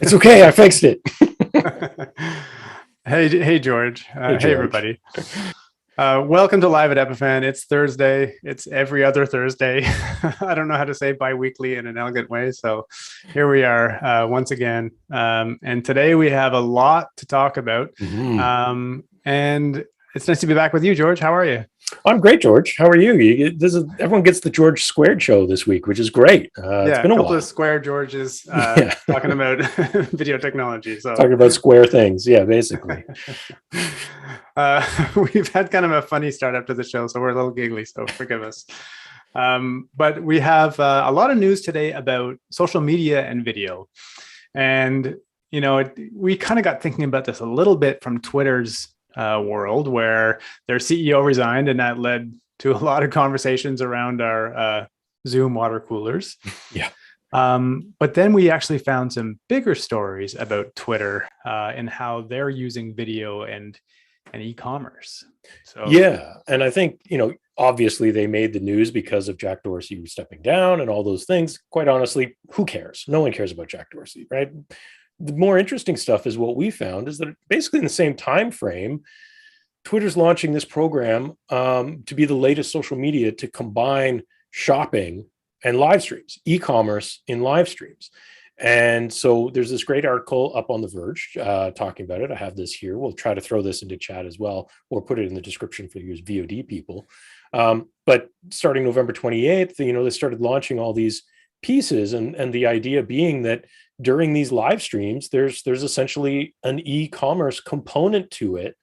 It's okay. I fixed it. Hey, George. Hey, Hey, George. everybody. Welcome to Live at Epiphan. It's Thursday. It's every other Thursday. I don't know how to say bi-weekly in an elegant way. So here we are once again. And today we have a lot to talk about. Mhm. And it's nice to be back with you, George. How are you? I'm great, George. How are you? Everyone gets the George Squared show this week, which is great. It's Yeah, a been a couple of while. square Georges Yeah, talking about video technology. So talking about square things. Yeah, basically. we've had kind of a funny start up to the show, so we're a little giggly, so forgive us. But we have a lot of news today about social media and video. And, we kind of got thinking about this a little bit from Twitter's world, where their CEO resigned, and that led to a lot of conversations around our Zoom water coolers. Yeah. But then we actually found some bigger stories about Twitter and how they're using video and e-commerce. So Yeah. And I think, obviously they made the news because of Jack Dorsey stepping down and all those things. Quite honestly, who cares? No one cares about Jack Dorsey, right? The more interesting stuff is what we found is that basically in the same time frame, Twitter's launching this program to be the latest social media to combine shopping and live streams, e-commerce in live streams. And so there's this great article up on The Verge talking about it. I have this here. We'll try to throw this into chat as well, or put it in the description for you as VOD people. But starting November 28th, they started launching all these pieces, and the idea being that during these live streams, there's essentially an e-commerce component to it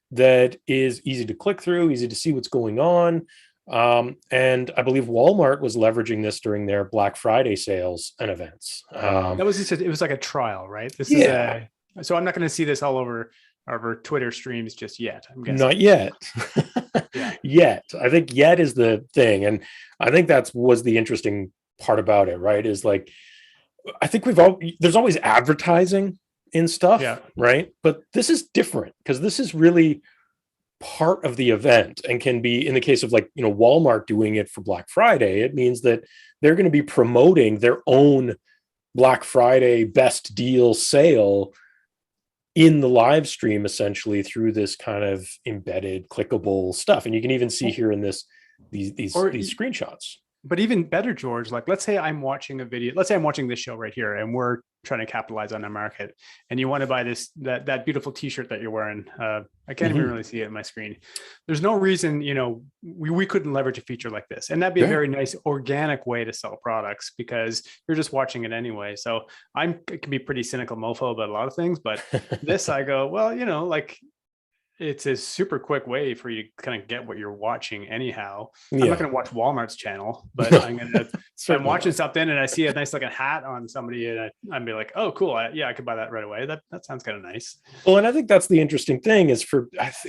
that is easy to click through, easy to see what's going on. And I believe Walmart was leveraging this during their Black Friday sales and events. that was it was like a trial, right? Yeah, So I'm not going to see this all over Twitter streams just yet, I'm guessing. not yet. Yeah. Yet. I think yet is the thing. And I think was the interesting part about it, right? Is like, I think there's always advertising in stuff, Yeah. right? But this is different because this is really part of the event, and can be, in the case of Walmart doing it for Black Friday, it means that they're going to be promoting their own Black Friday best deal sale in the live stream, essentially through this kind of embedded clickable stuff. And you can even see here in these screenshots. But even better, George, like let's say I'm watching a video, let's say I'm watching this show right here, and we're trying to capitalize on a market, and you want to buy that beautiful t-shirt that you're wearing. I can't even really see it in my screen. There's no reason, we couldn't leverage a feature like this. And that'd be a very nice organic way to sell products, because you're just watching it anyway. So it can be pretty cynical mofo about a lot of things, but this I go, well, it's a super quick way for you to kind of get what you're watching anyhow. I'm not going to watch Walmart's channel, but I'm going to, I'm watching something and I see a nice looking hat on somebody, and I'd be like, oh, cool. I could buy that right away. That sounds kind of nice. Well, and I think that's the interesting thing is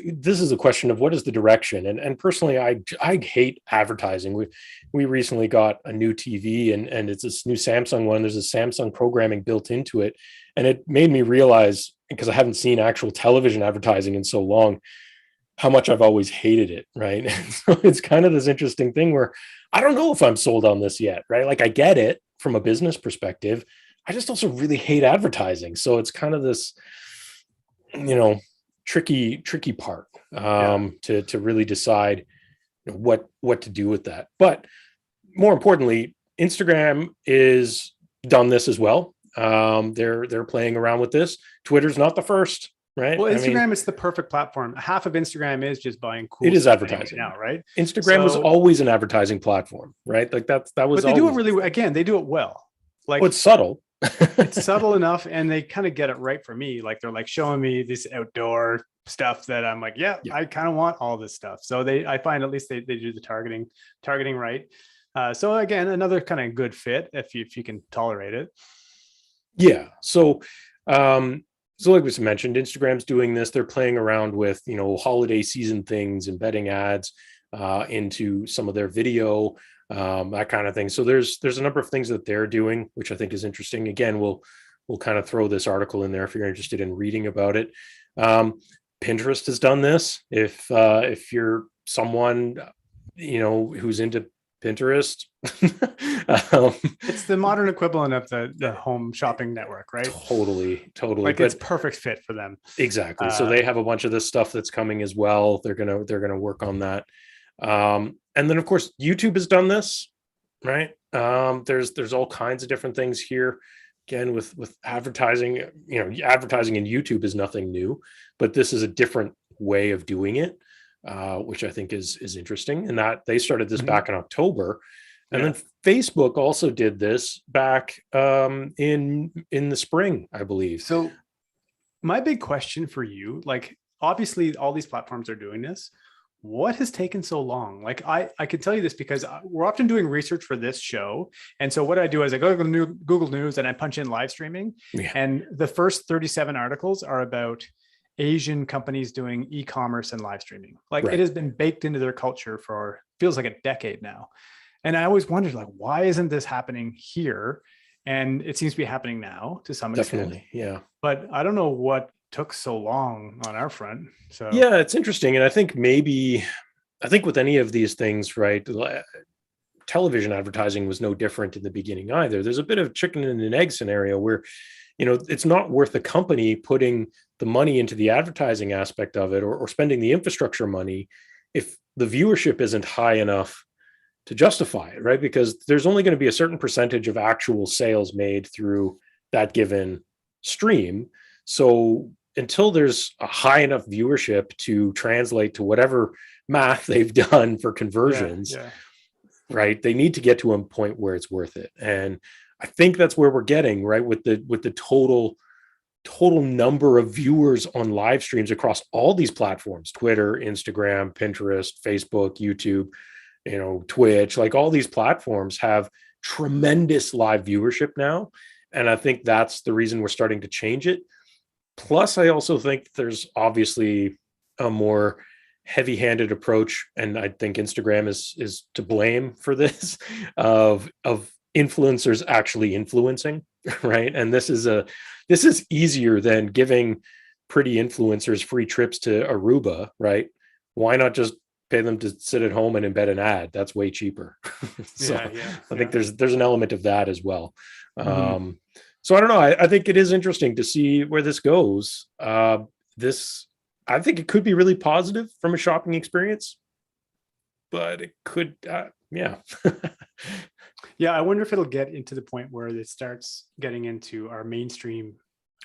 this is a question of what is the direction. And personally, I hate advertising. We recently got a new TV, and it's this new Samsung one. There's a Samsung programming built into it. And it made me realize, because I haven't seen actual television advertising in so long, how much I've always hated it, right? So it's kind of this interesting thing where I don't know if I'm sold on this yet, right? Like, I get it from a business perspective. I just also really hate advertising. So it's kind of this, tricky part to really decide what to do with that. But more importantly, Instagram is done this as well. They're playing around with this. Twitter's not the first, right? Well, Instagram is the perfect platform. Half of Instagram is just buying cool. It is advertising now, right? Instagram was always an advertising platform, right? Like that was. But they do it really, again, they do it well. Like, it's subtle. It's subtle enough, and they kind of get it right for me. Like, they're like showing me this outdoor stuff that I'm like, yeah. I kind of want all this stuff. So I find at least they do the targeting right. So again, another kind of good fit if you can tolerate it. Yeah. So like we mentioned, Instagram's doing this. They're playing around with, holiday season things, embedding ads into some of their video, that kind of thing. So there's a number of things that they're doing, which I think is interesting. Again, we'll kind of throw this article in there if you're interested in reading about it. Pinterest has done this. If you're someone, who's into Pinterest. um, It's the modern equivalent of the home shopping network, right? totally. Like it's But perfect fit for them. exactly. So they have a bunch of this stuff that's coming as well. They're gonna work on that. And then of course YouTube has done this, right? There's all kinds of different things here. Again, with advertising, advertising in YouTube is nothing new, but this is a different way of doing it, which I think is interesting. And that they started this back in October, and then Facebook also did this back in the spring, I believe. So my big question for you, like obviously all these platforms are doing this. What has taken so long? Like I can tell you this because we're often doing research for this show. And so what I do is I go to Google News and I punch in live streaming. Yeah. And the first 37 articles are about Asian companies doing e-commerce and live streaming. Like it has been baked into their culture for feels like a decade now. And I always wondered, like, why isn't this happening here? And it seems to be happening now to some extent. Definitely, yeah. But I don't know what took so long on our front. So yeah, it's interesting. And I think with any of these things, right? Television advertising was no different in the beginning either. There's a bit of chicken and an egg scenario where, it's not worth the company putting the money into the advertising aspect of it or spending the infrastructure money if the viewership isn't high enough to justify it, right? Because there's only going to be a certain percentage of actual sales made through that given stream. So until there's a high enough viewership to translate to whatever math they've done for conversions, right? They need to get to a point where it's worth it. And I think that's where we're getting, right? With the total number of viewers on live streams across all these platforms, Twitter, Instagram, Pinterest, Facebook, YouTube, Twitch, like all these platforms have tremendous live viewership now. And I think that's the reason we're starting to change it. Plus, I also think there's obviously a more heavy-handed approach, and I think Instagram is to blame for this, of influencers actually influencing, right? And this is easier than giving pretty influencers free trips to Aruba, right? Why not just pay them to sit at home and embed an ad? That's way cheaper. I think there's an element of that as well. So I don't know. I think it is interesting to see where this goes. I think it could be really positive from a shopping experience, but it could, yeah. Yeah, I wonder if it'll get into the point where it starts getting into our mainstream.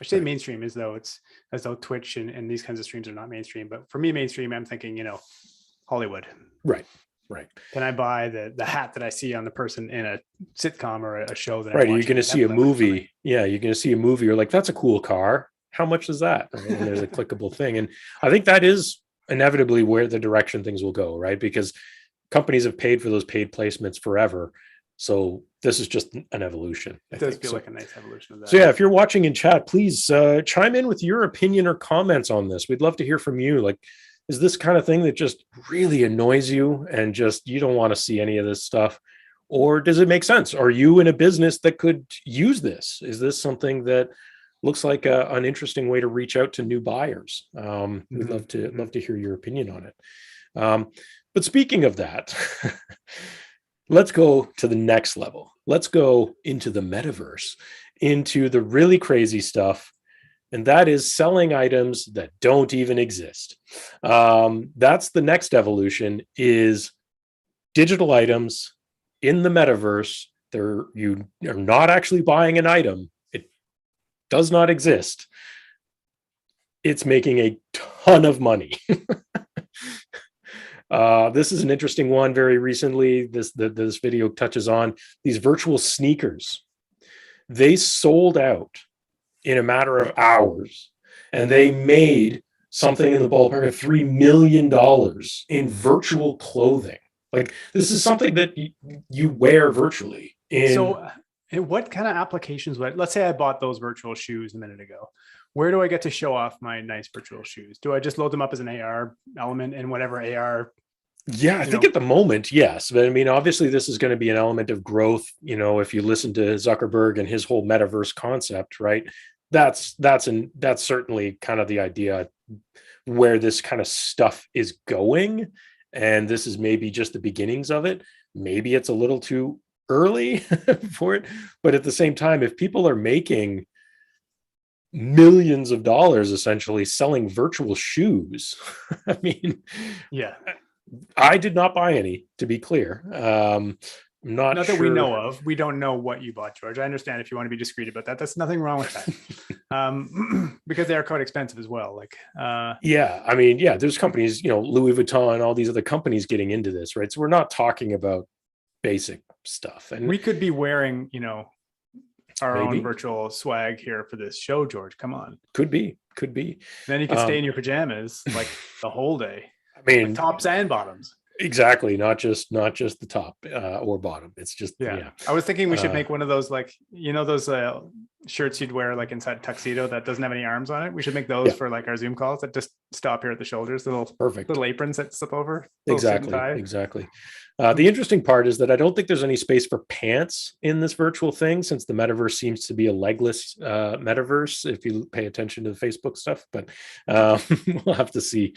I should say mainstream as though Twitch and these kinds of streams are not mainstream. But for me, mainstream, I'm thinking, Hollywood. Right. Can I buy the hat that I see on the person in a sitcom or a show that? Right. You're going to see a movie. Yeah, you're going to see a movie. You're like, that's a cool car. How much is that? Right? And there's a clickable thing, and I think that is inevitably where the direction things will go, right? Because companies have paid for those paid placements forever. So this is just an evolution. It does feel like a nice evolution of that. So yeah, if you're watching in chat, please chime in with your opinion or comments on this. We'd love to hear from you. Like, is this kind of thing that just really annoys you and just you don't want to see any of this stuff? Or does it make sense? Are you in a business that could use this? Is this something that looks like an interesting way to reach out to new buyers? We'd love to hear your opinion on it. But speaking of that, let's go to the next level. Let's go into the metaverse, into the really crazy stuff. And that is selling items that don't even exist. That's the next evolution, is digital items in the metaverse. You are not actually buying an item. It does not exist. It's making a ton of money. This is an interesting one. Very recently, this video touches on these virtual sneakers. They sold out in a matter of hours, and they made something in the ballpark of $3 million in virtual clothing. Like, this is something that you wear virtually. So, what kind of applications let's say I bought those virtual shoes a minute ago. Where do I get to show off my nice virtual shoes? Do I just load them up as an AR element in whatever AR? Yeah, I think at the moment, yes. But I mean, obviously this is going to be an element of growth. If you listen to Zuckerberg and his whole metaverse concept, right? That's certainly kind of the idea where this kind of stuff is going. And this is maybe just the beginnings of it. maybe it's a little too early for it. But at the same time, if people are making millions of dollars essentially selling virtual shoes, I mean, Yeah. I did not buy any, to be clear. I'm not Not sure. that we know of. We don't know what you bought, George. I understand if you want to be discreet about that. That's nothing wrong with that. Because they are quite expensive as well. Like, yeah, I mean, yeah, there's companies, Louis Vuitton and all these other companies getting into this, right? So we're not talking about basic stuff. And we could be wearing, our maybe own virtual swag here for this show, George. Come on. could be. Then you could stay in your pajamas like the whole day. I mean, like tops and bottoms. Exactly, not just the top or bottom. It's just yeah. I was thinking we should make one of those, like, those shirts you'd wear like inside a tuxedo that doesn't have any arms on it. We should make those for like our Zoom calls that just stop here at the shoulders, little aprons that slip over. Exactly. The interesting part is that I don't think there's any space for pants in this virtual thing, since the metaverse seems to be a legless metaverse, if you pay attention to the Facebook stuff, but we'll have to see.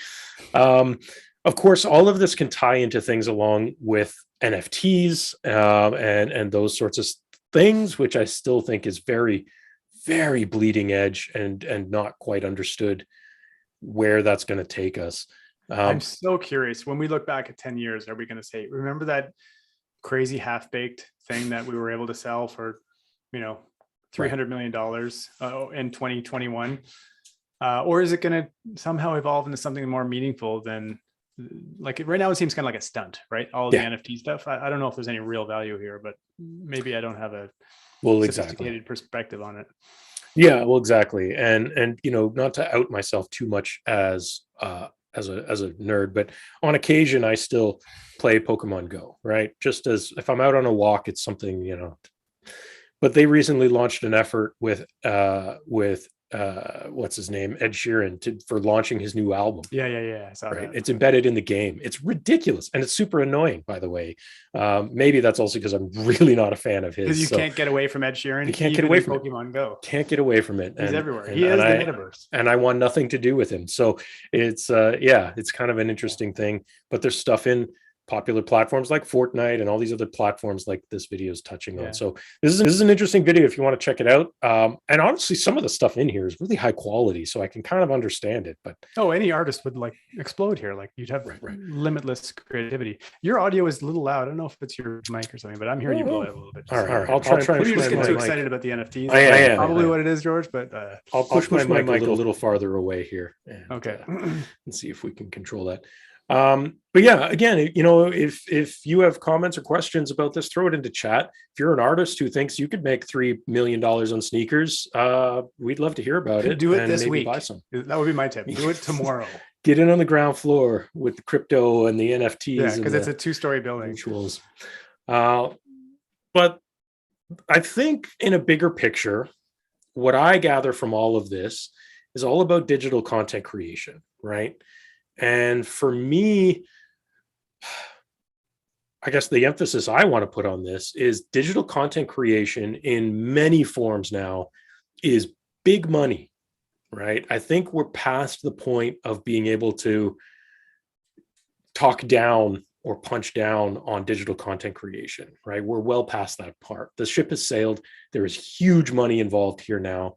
Of course, all of this can tie into things along with NFTs and those sorts of things, which I still think is very, very bleeding edge and not quite understood where that's going to take us. I'm so curious. When we look back at 10 years, are we going to say, remember that crazy half-baked thing that we were able to sell for, $300 million in 2021? Or is it going to somehow evolve into something more meaningful than, like, right now it seems kind of like a stunt, right? All the NFT stuff. I don't know if there's any real value here, but maybe I don't have a sophisticated perspective on it. Yeah, well, exactly. And not to out myself too much as a nerd, but on occasion I still play Pokemon Go, right? Just as if I'm out on a walk, it's something, but they recently launched an effort with what's his name, Ed Sheeran, for launching his new album. Yeah. I saw right. that. It's embedded in the game. It's ridiculous, and it's super annoying, by the way. Maybe that's also because I'm really not a fan of his. Because you can't get away from Ed Sheeran. You can't get away from Pokemon Go. Can't get away from it. He's everywhere. He is the metaverse, and I want nothing to do with him. So it's it's kind of an interesting thing. But there's stuff in popular platforms like Fortnite and all these other platforms like this video is touching on. So this is an interesting video if you want to check it out. And honestly, some of the stuff in here is really high quality, so I can kind of understand it. But any artist would like explode here. Like, you'd have limitless creativity. Your audio is a little loud. I don't know if it's your mic or something, but I'm hearing you blow it a little bit. All right. I'll try. You're just getting too excited about the NFTs. I am probably what it is, George. But I'll push my mic a little farther away here. And see if we can control that. But yeah, again, if you have comments or questions about this, throw it into chat. If you're an artist who thinks you could make $3 million on sneakers, we'd love to hear about it. Do it this week. Buy some. That would be my tip. Do it tomorrow. Get in on the ground floor with the crypto and the NFTs. Yeah, because it's a 2-story building. Rituals. But I think in a bigger picture, what I gather from all of this is all about digital content creation, right? And for me, I guess the emphasis I want to put on this is digital content creation in many forms now is big money, right? I think we're past the point of being able to talk down or punch down on digital content creation, right? We're well past that part. The ship has sailed. There is huge money involved here now.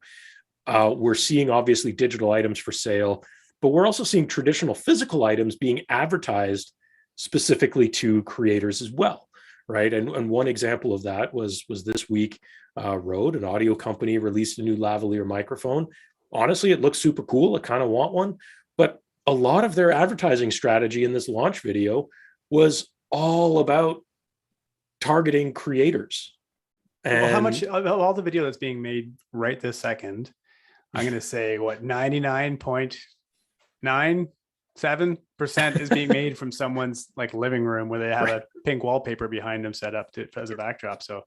We're seeing obviously digital items for sale, but we're also seeing traditional physical items being advertised specifically to creators as well, right? And one example of that was this week, Rode, an audio company, released a new lavalier microphone. Honestly, it looks super cool. I kind of want one, but a lot of their advertising strategy in this launch video was all about targeting creators. And how much of all the video that's being made right this second, I'm going to say 99.97% is being made from someone's like living room where they have a pink wallpaper behind them set up as a backdrop. So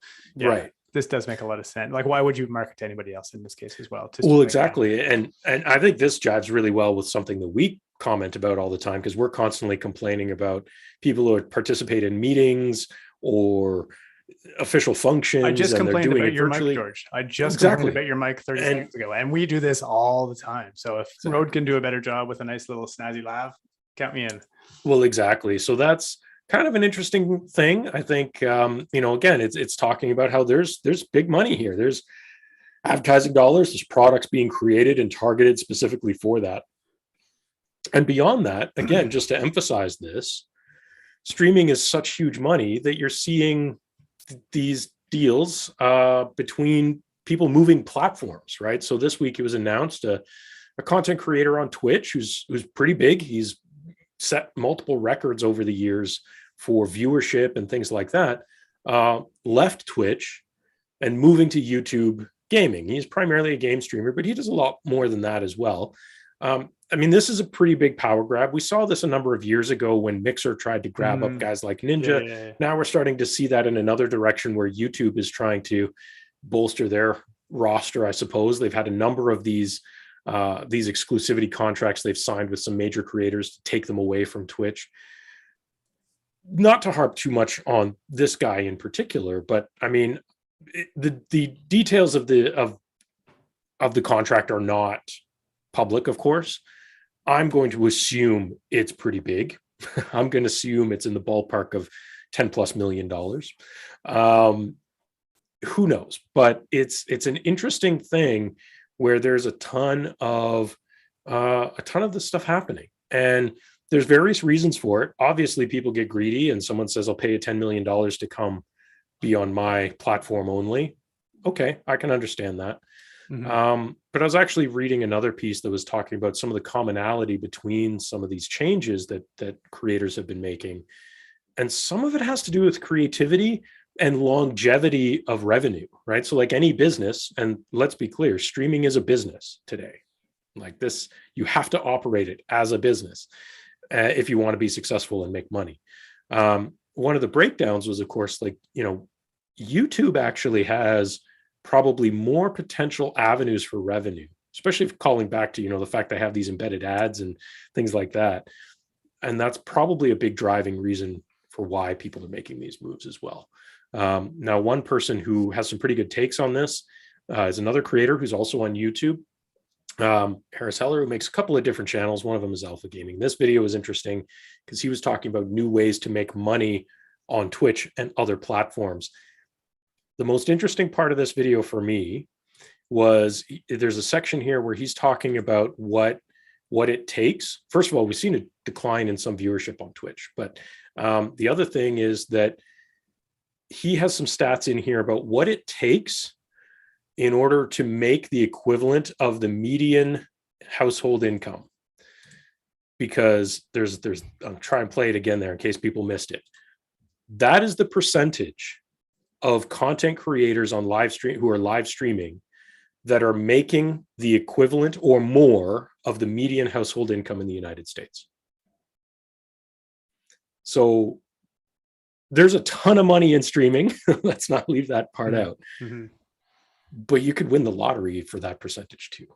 this does make a lot of sense. Like, why would you market to anybody else in this case as well? Well, exactly. And I think this jives really well with something that we comment about all the time, because we're constantly complaining about people who participate in meetings or official functions. I just complained about your mic, George. I just complained about your mic 30 seconds ago, and we do this all the time. So if Rode can do a better job with a nice little snazzy lav, count me in. Well, exactly. So that's kind of an interesting thing. I think, again, it's talking about how there's big money here. There's advertising dollars, there's products being created and targeted specifically for that. And beyond that, again, just to emphasize this, streaming is such huge money that you're seeing these deals between people moving platforms, right? So this week it was announced a content creator on Twitch who's pretty big. He's set multiple records over the years for viewership and things like that, left Twitch and moving to YouTube gaming. He's primarily a game streamer, but he does a lot more than that as well. I mean, this is a pretty big power grab. We saw this a number of years ago when Mixer tried to grab up guys like Ninja. Yeah. Now we're starting to see that in another direction where YouTube is trying to bolster their roster, I suppose. They've had a number of these exclusivity contracts they've signed with some major creators to take them away from Twitch. Not to harp too much on this guy in particular, but I mean, the details of the contract are not public, of course. I'm going to assume it's pretty big. I'm going to assume it's in the ballpark of $10+ million. Who knows? But it's an interesting thing where there's a ton of this stuff happening, and there's various reasons for it. Obviously, people get greedy, and someone says, "I'll pay you $10 million to come be on my platform only." Okay, I can understand that. But I was actually reading another piece that was talking about some of the commonality between some of these changes that creators have been making. And some of it has to do with creativity and longevity of revenue, right? So like any business, and let's be clear, streaming is a business today. Like this, you have to operate it as a business if you want to be successful and make money. One of the breakdowns was, of course, like, YouTube actually has probably more potential avenues for revenue, especially if calling back to, the fact they have these embedded ads and things like that. And that's probably a big driving reason for why people are making these moves as well. Now, one person who has some pretty good takes on this is another creator who's also on YouTube, Harris Heller, who makes a couple of different channels. One of them is Alpha Gaming. This video was interesting because he was talking about new ways to make money on Twitch and other platforms. The most interesting part of this video for me was there's a section here where he's talking about what it takes. First of all, we've seen a decline in some viewership on Twitch, but the other thing is that he has some stats in here about what it takes in order to make the equivalent of the median household income. Because I'll try and play it again there in case people missed it. That is the percentage of content creators on live stream who are live streaming that are making the equivalent or more of the median household income in the United States. So there's a ton of money in streaming. Let's not leave that part out. But you could win the lottery for that percentage too.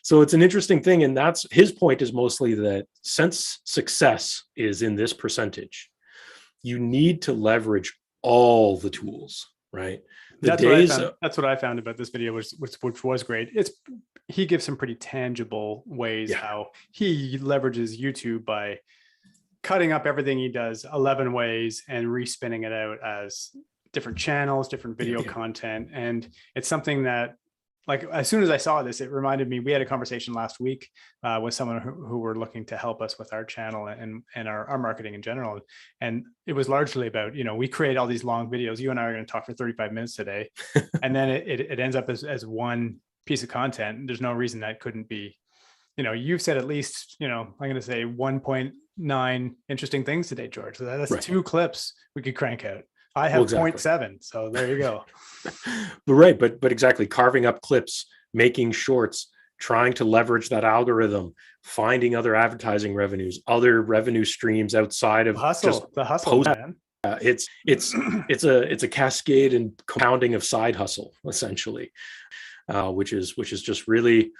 So it's an interesting thing. And that's his point, is mostly that since success is in this percentage, you need to leverage all the tools, right? That's what I found about this video, which was great. He gives some pretty tangible ways how he leverages YouTube by cutting up everything he does 11 ways and respinning it out as different channels, different video content. And it's something that, like, as soon as I saw this, it reminded me, we had a conversation last week with someone who were looking to help us with our channel and our marketing in general. And it was largely about, we create all these long videos. You and I are going to talk for 35 minutes today. And then it ends up as one piece of content. There's no reason that couldn't be, you've said at least, I'm going to say 1.9 interesting things today, George. So that's right. 2 clips we could crank out. I have 0.7, so there you go. But exactly, carving up clips, making shorts, trying to leverage that algorithm, finding other advertising revenues, other revenue streams outside of the hustle, man. It's a cascade and compounding of side hustle, essentially, which is just really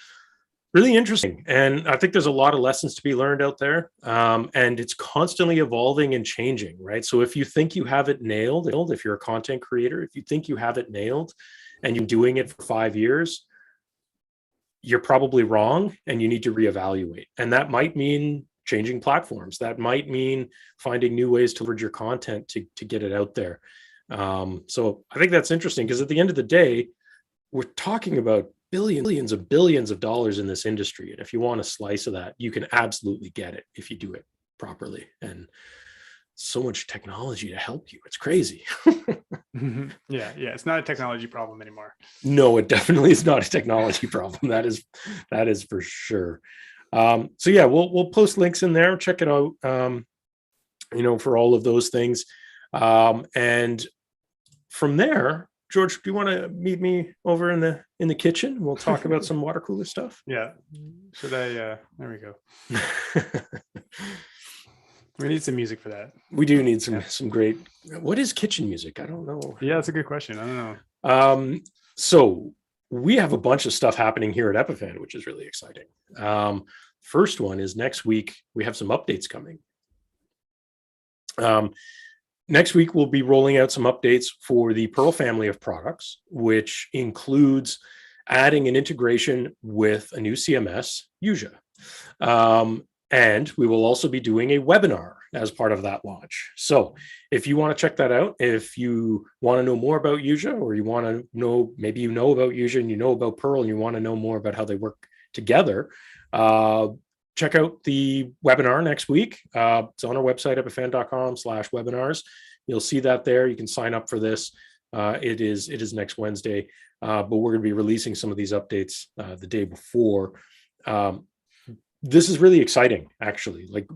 interesting. And I think there's a lot of lessons to be learned out there. And it's constantly evolving and changing, right? So if you think you have it nailed, if you're a content creator, if you think you have it nailed and you're doing it for 5 years, you're probably wrong and you need to reevaluate. And that might mean changing platforms. That might mean finding new ways to leverage your content to get it out there. So I think that's interesting, because at the end of the day, we're talking about billions of billions of dollars in this industry. And if you want a slice of that, you can absolutely get it if you do it properly. And so much technology to help you. It's crazy. Yeah. It's not a technology problem anymore. No, it definitely is not a technology problem. That is for sure. So yeah, we'll post links in there. Check it out. For all of those things. And from there, George, do you want to meet me over in the kitchen? We'll talk about some water cooler stuff. Yeah. Should I? There we go. We need some music for that. We do need some great. What is kitchen music? I don't know. Yeah, that's a good question. I don't know. So we have a bunch of stuff happening here at Epiphan, which is really exciting. First one is next week. We have some updates coming. Next week, we'll be rolling out some updates for the Pearl family of products, which includes adding an integration with a new CMS, Yuja. And we will also be doing a webinar as part of that launch. So if you want to check that out, if you want to know more about Yuja, or you want to know, maybe you know about Yuja and you know about Pearl and you want to know more about how they work together, check out the webinar next week. It's on our website, epiphan.com/webinars. You'll see that there. You can sign up for this. It is next Wednesday, but we're going to be releasing some of these updates the day before. This is really exciting, actually. Like,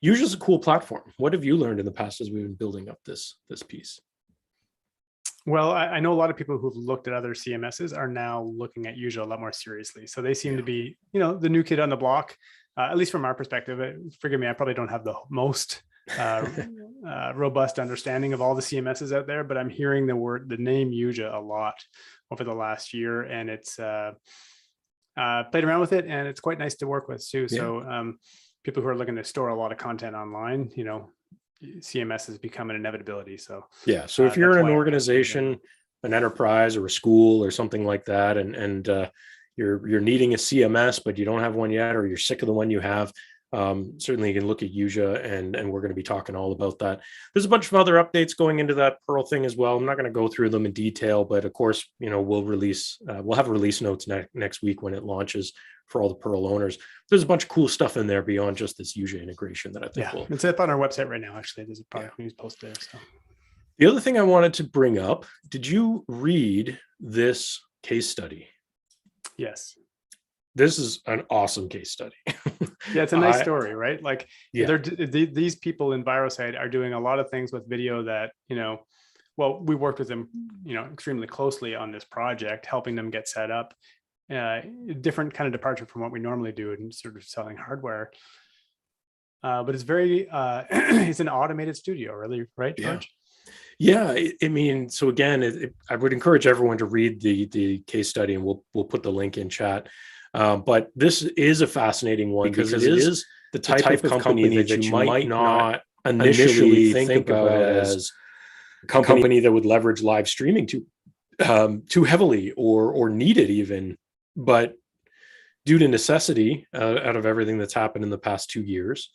Yuja is a cool platform. What have you learned in the past as we've been building up this piece? Well, I know a lot of people who've looked at other CMSs are now looking at Yuja a lot more seriously. So they seem to be, the new kid on the block, at least from our perspective. Forgive me, I probably don't have the most robust understanding of all the CMSs out there, but I'm hearing the name Yuja a lot over the last year, and it's played around with it, and it's quite nice to work with too. Yeah. So people who are looking to store a lot of content online, CMS has become an inevitability. So yeah. So if you're in an organization, an enterprise, or a school, or something like that, and you're needing a CMS, but you don't have one yet, or you're sick of the one you have, certainly you can look at Yuja, and we're going to be talking all about that. There's a bunch of other updates going into that Pearl thing as well. I'm not going to go through them in detail, but of course, we'll have release notes next week when it launches for all the Pearl owners. There's a bunch of cool stuff in there beyond just this Yuja integration that I think it's up on our website right now. Actually, there's a product news post there. So the other thing I wanted to bring up, did you read this case study? Yes. This is an awesome case study. Yeah, it's a nice story, right? Like, these people in ViroSite are doing a lot of things with video that, we worked with them, extremely closely on this project, helping them get set up. Different kind of departure from what we normally do in sort of selling hardware. But it's very, it's an automated studio, really, right, George? Yeah. So again, I would encourage everyone to read the case study, and we'll put the link in chat. But this is a fascinating one because it is the type of company that you might not initially think about as a company that would leverage live streaming too heavily or need it even. But due to necessity, out of everything that's happened in the past 2 years,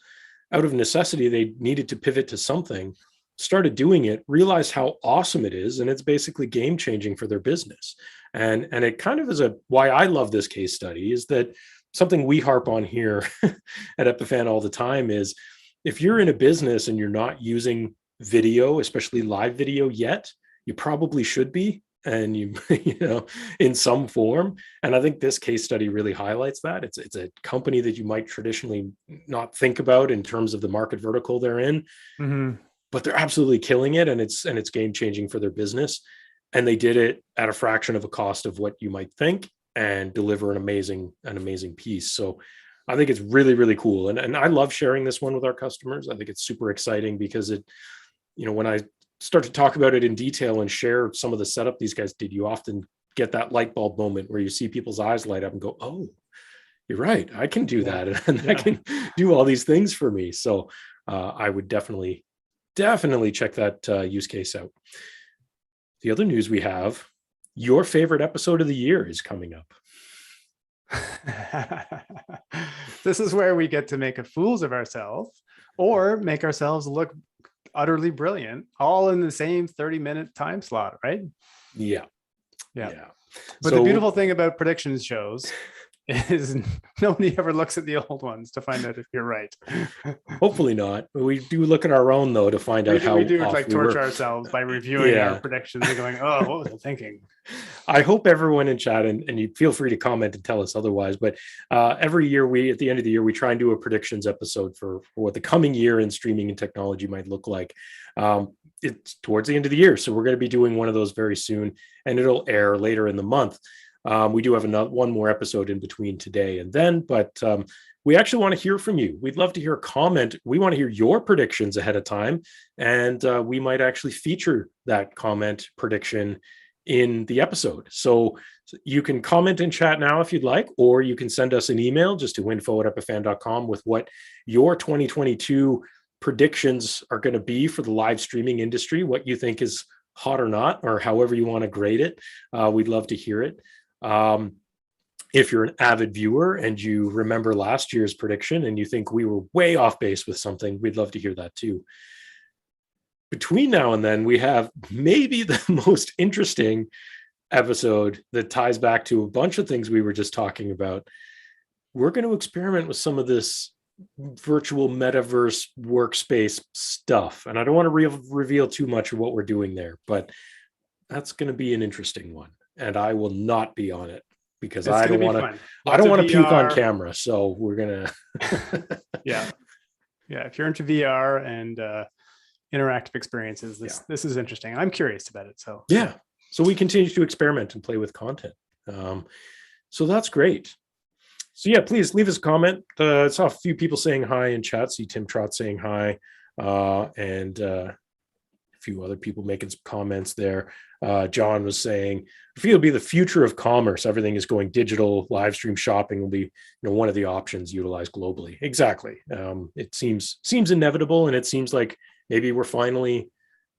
out of necessity, they needed to pivot to something, started doing it, realized how awesome it is, and it's basically game changing for their business. And it kind of is why I love this case study is that something we harp on here at Epiphan all the time is, if you're in a business and you're not using video, especially live video yet, you probably should be, and in some form. And I think this case study really highlights that. It's a company that you might traditionally not think about in terms of the market vertical they're in, but they're absolutely killing it, and it's game changing for their business. And they did it at a fraction of a cost of what you might think, and deliver an amazing piece. So I think it's really, really cool. And I love sharing this one with our customers. I think it's super exciting because when I start to talk about it in detail and share some of the setup these guys did, you often get that light bulb moment where you see people's eyes light up and go, oh, you're right, I can do that. And I can do all these things for me. So I would definitely check that use case out. The other news we have, your favorite episode of the year is coming up. This is where we get to make a fools of ourselves or make ourselves look utterly brilliant, all in the same 30-minute time slot, right? Yeah. Yeah. But the beautiful thing about predictions shows is nobody ever looks at the old ones to find out if you're right. Hopefully not. We do look at our own though to find out how we do off like we torture were. ourselves by reviewing our predictions and going, oh, what was I thinking? I hope everyone in chat, and you feel free to comment and tell us otherwise, but every year at the end of the year, we try and do a predictions episode for what the coming year in streaming and technology might look like. It's towards the end of the year, so we're going to be doing one of those very soon, and it'll air later in the month. We do have one more episode in between today and then, but we actually want to hear from you. We'd love to hear a comment. We want to hear your predictions ahead of time, and we might actually feature that comment prediction in the episode. So you can comment in chat now if you'd like, or you can send us an email just to info@epiphan.com with what your 2022 predictions are going to be for the live streaming industry, what you think is hot or not, or however you want to grade it. We'd love to hear it. If you're an avid viewer and you remember last year's prediction and you think we were way off base with something, we'd love to hear that too. Between now and then, we have maybe the most interesting episode that ties back to a bunch of things we were just talking about. We're going to experiment with some of this virtual metaverse workspace stuff. And I don't want to reveal too much of what we're doing there, but that's going to be an interesting one. And I will not be on it because I don't want to puke on camera. So we're going to. Yeah. If you're into VR and interactive experiences, this is interesting. I'm curious about it. So so we continue to experiment and play with content. So that's great. So please leave us a comment. I saw a few people saying hi in chat. See Tim Trott saying hi, and a few other people making some comments there. John was saying, I feel it'll be the future of commerce. Everything is going digital. Live stream shopping will be one of the options utilized globally. Exactly. It seems inevitable, and it seems like maybe we're finally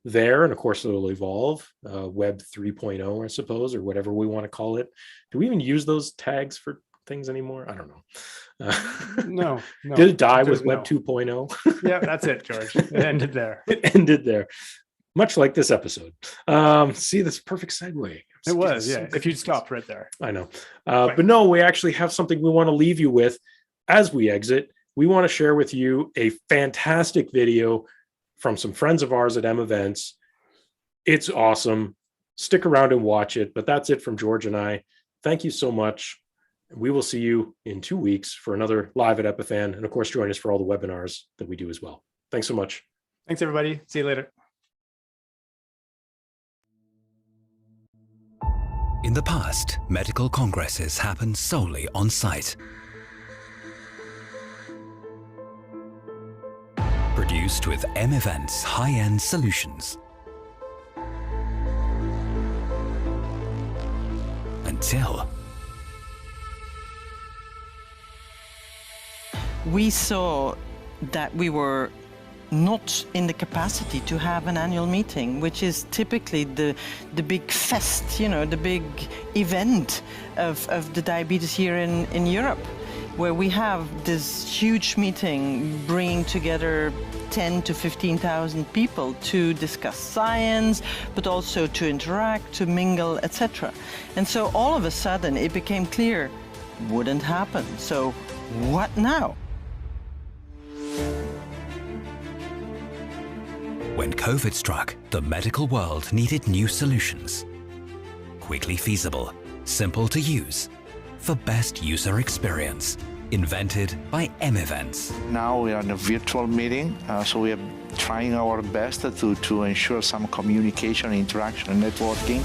there, and of course it'll evolve. Web 3.0, I suppose, or whatever we want to call it. Do we even use those tags for things anymore? I don't know. No. Did it die with Web 2.0? Yeah, that's it, George. It ended there. It ended there. Much like this episode. See, that's a perfect segue. It was, if you'd stopped right there. I know. But no, we actually have something we want to leave you with as we exit. We want to share with you a fantastic video from some friends of ours at M Events. It's awesome. Stick around and watch it. But that's it from George and I. Thank you so much. We will see you in 2 weeks for another Live at Epiphan. And of course, join us for all the webinars that we do as well. Thanks so much. Thanks, everybody. See you later. In the past, medical congresses happened solely on site. Produced with M Events high-end solutions. Until we saw that we were not in the capacity to have an annual meeting, which is typically the big fest, the big event of the diabetes here in Europe, where we have this huge meeting bringing together 10 to 15,000 people to discuss science, but also to interact, to mingle, etc. And so all of a sudden it became clear, wouldn't happen. So what now? When COVID struck, the medical world needed new solutions. Quickly feasible, simple to use, for best user experience. Invented by M Events. Now we are in a virtual meeting, so we are trying our best to ensure some communication, interaction, and networking.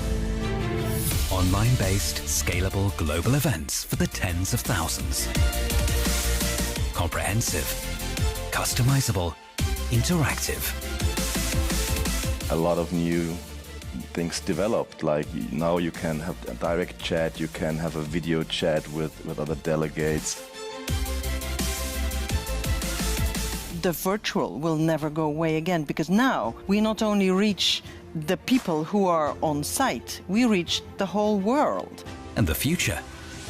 Online-based, scalable global events for the tens of thousands. Comprehensive, customizable, interactive. A lot of new things developed, like now you can have a direct chat, you can have a video chat with other delegates. The virtual will never go away again, because now we not only reach the people who are on site, we reach the whole world. And the future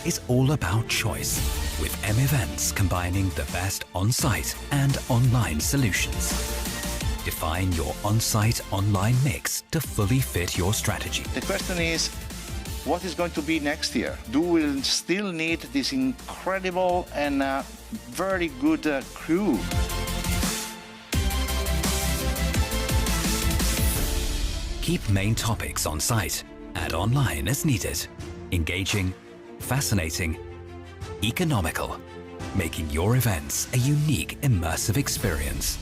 is all about choice, with M Events combining the best on-site and online solutions. Define your on-site online mix to fully fit your strategy. The question is, what is going to be next year? Do we still need this incredible and very good crew? Keep main topics on site, add online as needed. Engaging, fascinating, economical, making your events a unique, immersive experience.